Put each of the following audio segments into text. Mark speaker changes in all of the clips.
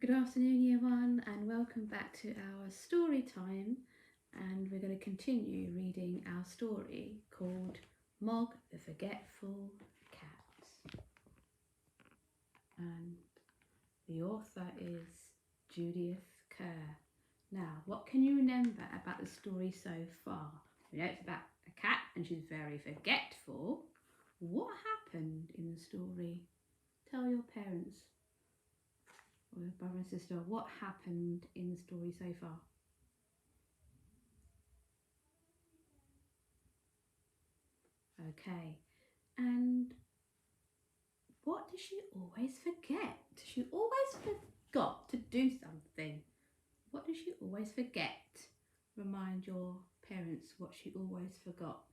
Speaker 1: Good afternoon, Year 1, and welcome back to our story time. And we're going to continue reading our story called Mog the Forgetful Cat. And the author is Judith Kerr. Now, what can you remember about the story so far? We know it's about a cat and she's very forgetful. What happened in the story? Tell your parents or your brother and sister what happened in the story so far. Okay, and what does she always forget? She always forgot to do something. What does she always forget? Remind your parents what she always forgot.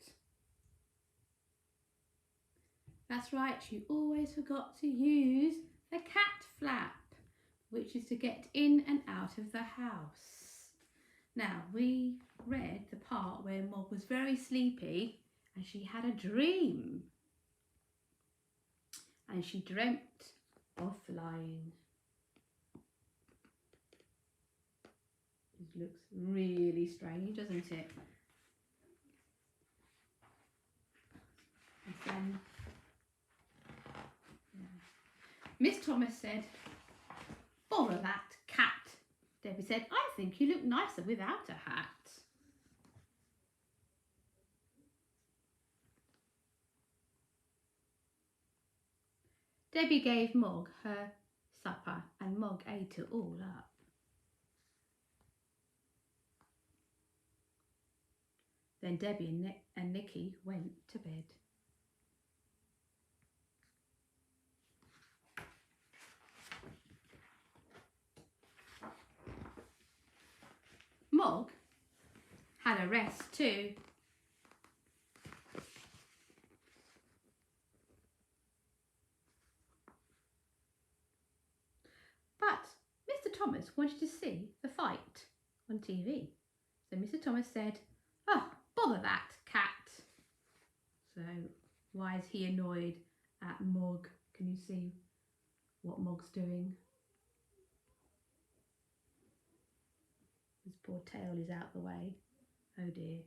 Speaker 1: That's right, she always forgot to use the cat flap, which is to get in and out of the house. Now, we read the part where Mog was very sleepy and she had a dream. And she dreamt of flying. It looks really strange, doesn't it? And then Miss Thomas said, "Bother that cat." Debbie said, "I think you look nicer without a hat." Debbie gave Mog her supper and Mog ate it all up. Then Debbie and Nicky went to bed. Mog had a rest too. But Mr. Thomas wanted to see the fight on TV. So Mr. Thomas said, "Oh, bother that cat." So why is he annoyed at Mog? Can you see what Mog's doing? His poor tail is out the way. Oh dear.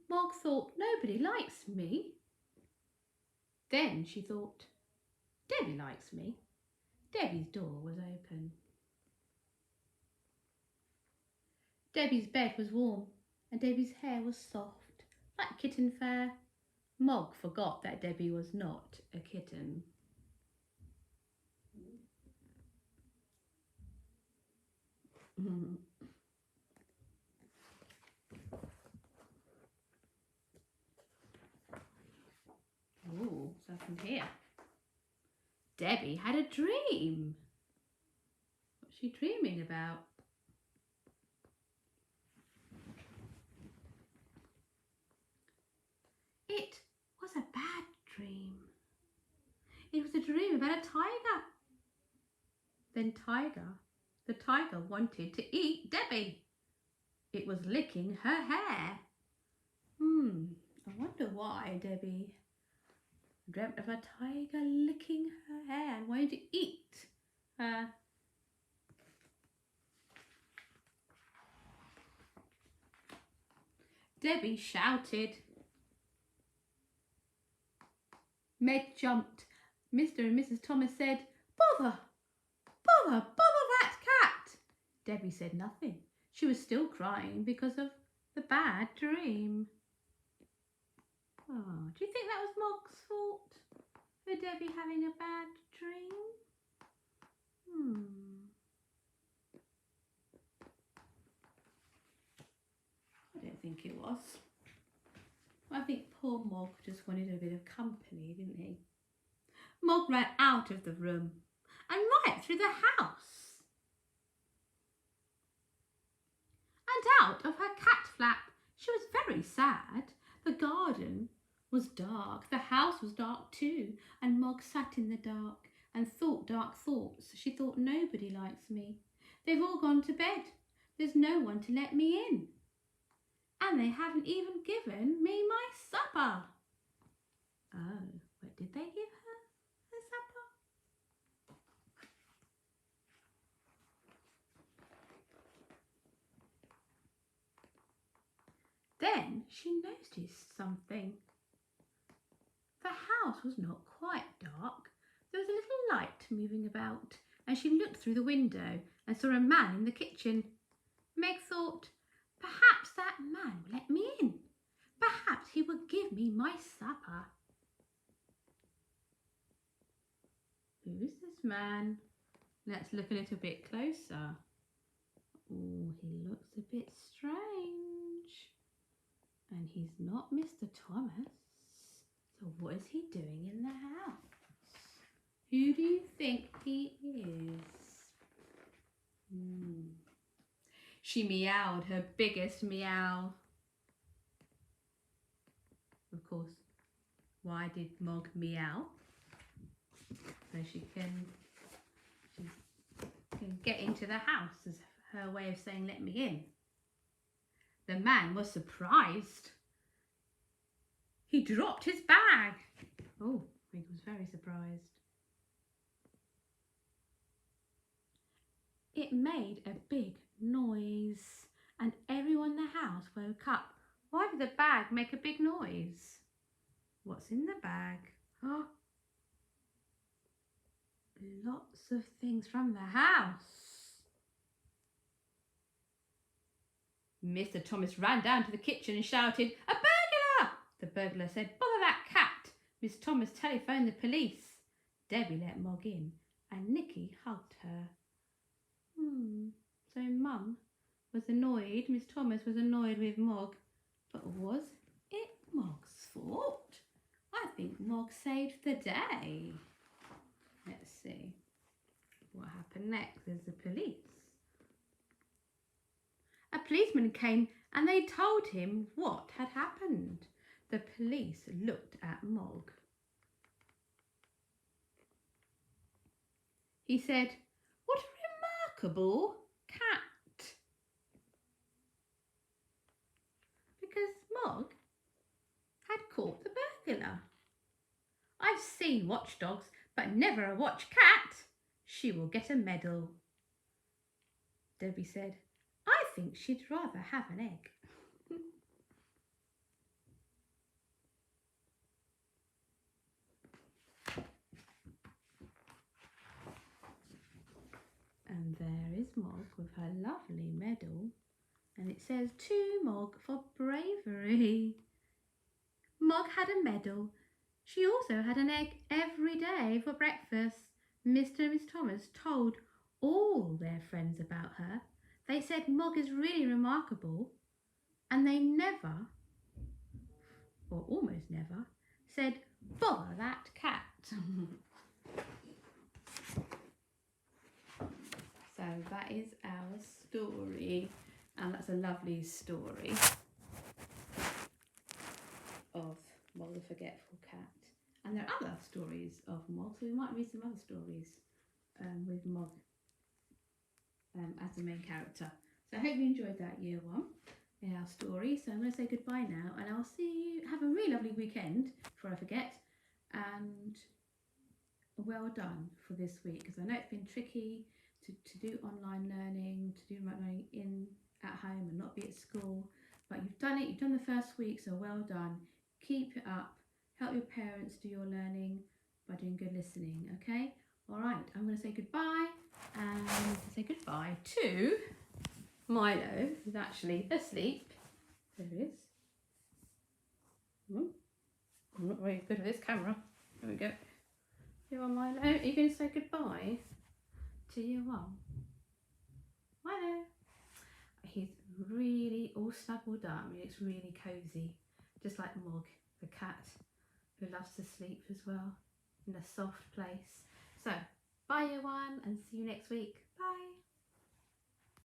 Speaker 1: Mog thought, "Nobody likes me." Then she thought, "Debbie likes me." Debbie's door was open. Debbie's bed was warm and Debbie's hair was soft, like kitten fur. Mog forgot that Debbie was not a kitten. Oh, what's happened here? Debbie had a dream. What's she dreaming about? It was a bad dream. It was a dream about a tiger. Then the tiger wanted to eat Debbie. It was licking her hair. I wonder why Debbie dreamt of a tiger licking her hair and wanting to eat her. Debbie shouted. Meg jumped. Mr. and Mrs. Thomas said, "Bother, bother, bother that cat." Debbie said nothing. She was still crying because of the bad dream. Oh, do you think that was Mog's fault for Debbie having a bad dream? I don't think it was. I think poor Mog just wanted a bit of company, didn't he? Mog ran out of the room and right through the house and out of her cat flap. She was very sad. The garden was dark, the house was dark too, and Mog sat in the dark and thought dark thoughts. She thought, "Nobody likes me. They've all gone to bed. There's no one to let me in." And they haven't even given me my supper. Oh, but did they give her the supper? Then she noticed something. The house was not quite dark. There was a little light moving about, and she looked through the window and saw a man in the kitchen. Meg thought, perhaps that man will let me in. Perhaps he will give me my supper. Who's this man? Let's look a little bit closer. Oh, he looks a bit strange. And he's not Mr. Thomas. So what is he doing in the house? Who do you think he is? She meowed her biggest meow. Of course, why did Mog meow? So she can get into the house as her way of saying, let me in. The man was surprised. He dropped his bag. Oh, he was very surprised. It made a big noise and everyone in the house woke up. Why did the bag make a big noise? What's in the bag? Oh, lots of things from the house. Mr. Thomas ran down to the kitchen and shouted, "A burglar!" The burglar said, "Bother that cat." Miss Thomas telephoned the police. Debbie let Mog in and Nicky hugged her. So Mum was annoyed, Miss Thomas was annoyed with Mog, but was it Mog's fault? I think Mog saved the day. Let's see what happened next. There's the police. A policeman came and they told him what had happened. The police looked at Mog. He said, "What a remarkable cat." Because Mog had caught the burglar. I've seen watchdogs, but never a watch cat. She will get a medal. Debbie said, "I think she'd rather have an egg." And there is Mog with her lovely medal. And it says, "To Mog for bravery." Mog had a medal. She also had an egg every day for breakfast. Mr. and Miss Thomas told all their friends about her. They said Mog is really remarkable. And they never, or almost never, said, "Bother that cat." So that is our story, and that's a lovely story of Mog the Forgetful Cat. And there are other stories of Mog, so we might read some other stories with Mog as the main character. So I hope you enjoyed that year one in our story. So I'm going to say goodbye now, and I'll see you. Have a really lovely weekend before I forget, and well done for this week, because I know it's been tricky to do online learning, to do remote learning at home and not be at school, but you've done it. You've done the first week, so well done. Keep it up. Help your parents do your learning by doing good listening. Okay, all right, I'm going to say goodbye and say goodbye to Milo, who's actually asleep. There he is. I'm not very good with this camera. There we go. You are, Milo. Are you going to say goodbye to year one? Milo. He's really all snuggled up. He looks really cosy, just like Mog, the cat, who loves to sleep as well in a soft place. So, bye year one, and see you next week. Bye.